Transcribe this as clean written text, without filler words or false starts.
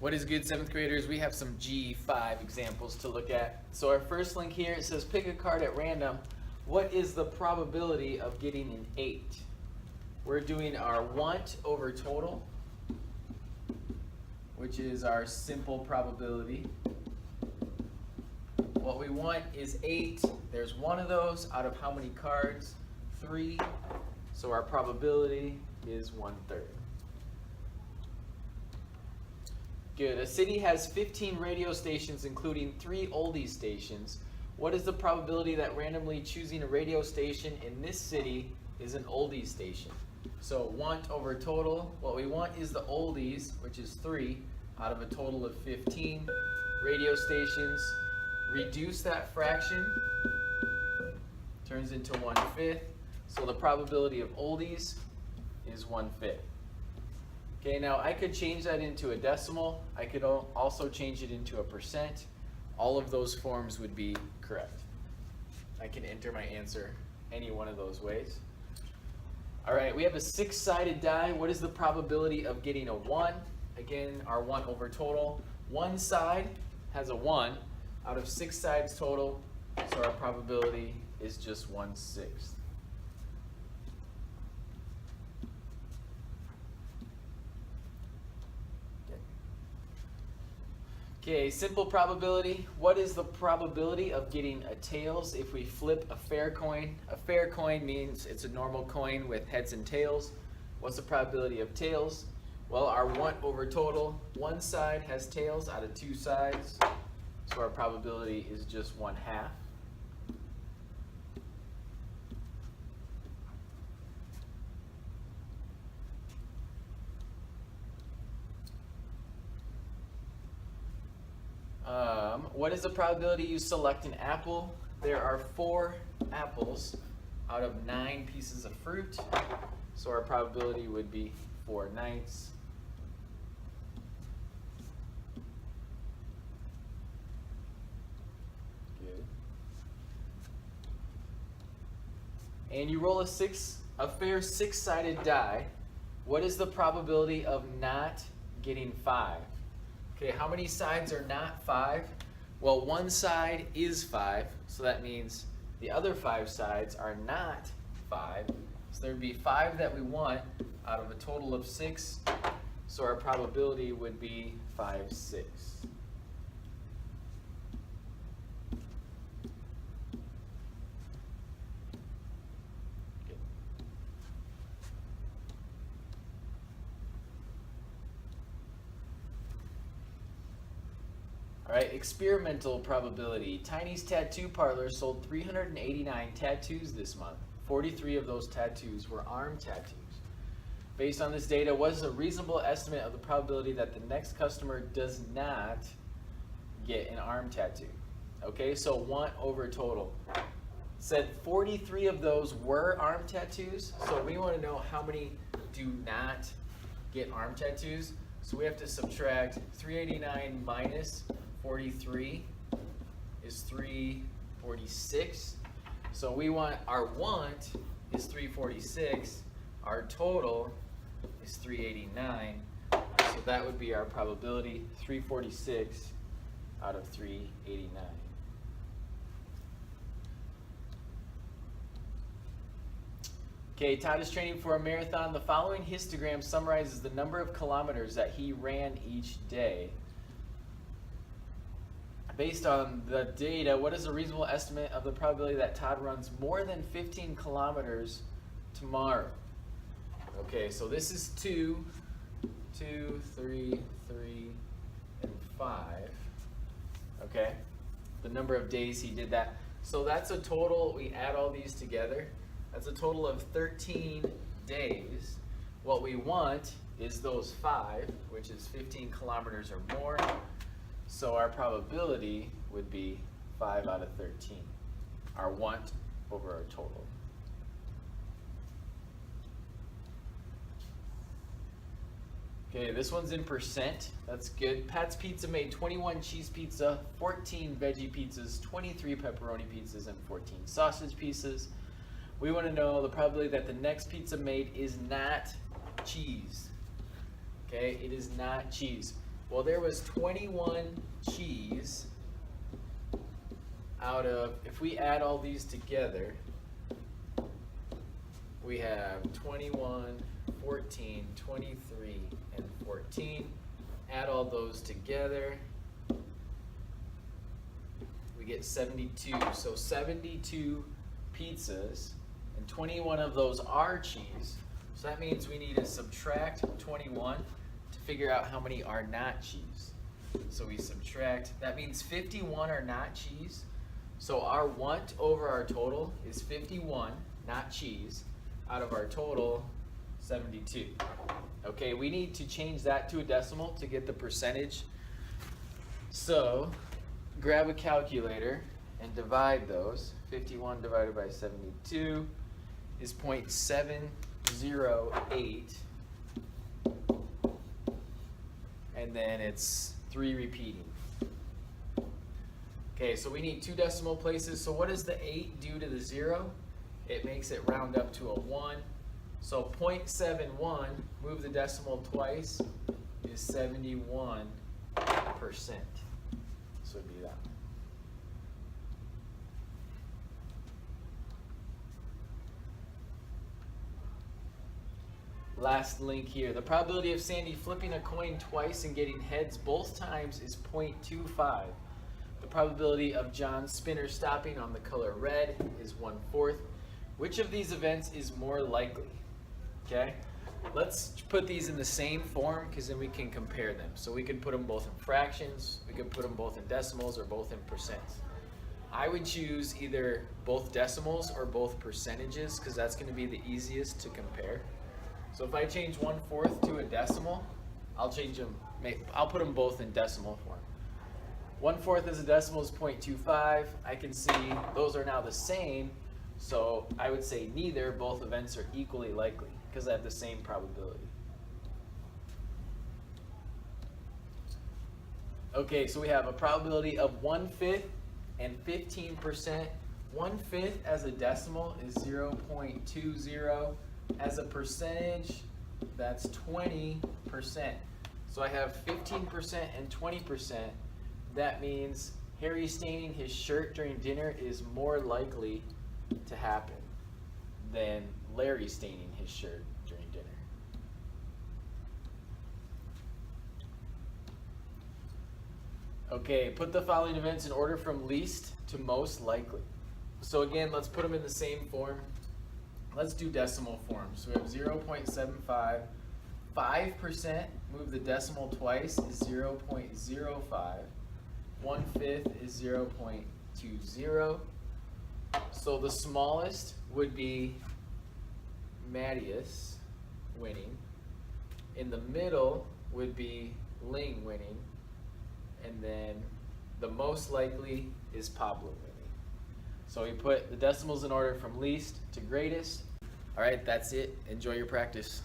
What is good, 7th graders? We have some G5 examples to look at. So our first link here, it says pick a card at random. What is the probability of getting an 8? We're doing our want over total, which is our simple probability. What we want is 8. There's one of those out of how many cards? 3. So our probability is 1/3. Good. A city has 15 radio stations, including 3 oldie stations. What is the probability that randomly choosing a radio station in this city is an oldie station? So want over total. What we want is the oldies, which is 3 out of a total of 15 radio stations. Reduce that fraction, turns into 1/5. So the probability of oldies is 1/5. Okay, now I could change that into a decimal. I could also change it into a percent. All of those forms would be correct. I can enter my answer any one of those ways. All right, we have a 6-sided die. What is the probability of getting a 1? Again, our 1 over total. One side has a 1 out of 6 sides total, so our probability is just 1/6. Okay, simple probability. What is the probability of getting a tails if we flip a fair coin? A fair coin means it's a normal coin with heads and tails. What's the probability of tails? Well, our want over total, one side has tails out of 2 sides, so our probability is just 1/2. What is the probability you select an apple? There are 4 apples out of 9 pieces of fruit, so our probability would be 4/9. Good. And you roll a fair 6-sided die. What is the probability of not getting 5? Okay, how many sides are not 5? Well, one side is 5, so that means the other 5 sides are not 5. So there'd be 5 that we want out of a total of 6, so our probability would be 5/6. All right, experimental probability. Tiny's Tattoo Parlor sold 389 tattoos this month. 43 of those tattoos were arm tattoos. Based on this data, what is a reasonable estimate of the probability that the next customer does not get an arm tattoo? Okay, so want over total. Said 43 of those were arm tattoos, so we want to know how many do not get arm tattoos. So we have to subtract 389 minus 43 is 346. So we want, our want is 346, our total is 389. So that would be our probability, 346 out of 389. Okay, Todd is training for a marathon. The following histogram summarizes the number of kilometers that he ran each day. Based on the data, what is a reasonable estimate of the probability that Todd runs more than 15 kilometers tomorrow? Okay, so this is 2, 2, 3, 3, and 5. Okay, the number of days he did that. So that's a total, we add all these together, that's a total of 13 days. What we want is those 5, which is 15 kilometers or more. So our probability would be 5 out of 13. Our want over our total. Okay, this one's in percent. That's good. Pat's Pizza made 21 cheese pizza, 14 veggie pizzas, 23 pepperoni pizzas, and 14 sausage pizzas. We want to know the probability that the next pizza made is not cheese. Okay, it is not cheese. Well, there was 21 cheese out of, if we add all these together, we have 21, 14, 23, and 14. Add all those together, we get 72. So 72 pizzas, and 21 of those are cheese. So that means we need to subtract 21 to figure out how many are not cheese. So we subtract, that means 51 are not cheese. So our want over our total is 51, not cheese, out of our total 72. Okay, we need to change that to a decimal to get the percentage. So grab a calculator and divide those. 51 divided by 72 is 0.708. And then it's 3 repeating. Okay, so we need 2 decimal places. So what does the 8 do to the 0? It makes it round up to a 1. So 0.71, move the decimal twice, is 71%. So it'd be that. Last link here. The probability of Sandy flipping a coin twice and getting heads both times is 0.25. The probability of John Spinner stopping on the color red is 1/4. Which of these events is more likely? Okay, let's put these in the same form because then we can compare them. So we can put them both in fractions, we could put them both in decimals or both in percents. I would choose either both decimals or both percentages because that's going to be the easiest to compare. So if I change 1/4 to a decimal, I'll change them, I'll put them both in decimal form. 1/4 as a decimal is 0.25. I can see those are now the same, so I would say neither, both events are equally likely because I have the same probability. Okay, so we have a probability of 1/5 and 15%. 1/5 as a decimal is 0.20. As a percentage, that's 20%. So I have 15% and 20%. That means Harry staining his shirt during dinner is more likely to happen than Larry staining his shirt during dinner. Okay, put the following events in order from least to most likely. So again, let's put them in the same form. Let's do decimal form. So we have 0.75. 5%, move the decimal twice, is 0.05. 1/5 is 0.20. So the smallest would be Mattias winning. In the middle would be Ling winning. And then the most likely is Pablo winning. So we put the decimals in order from least to greatest. All right, that's it. Enjoy your practice.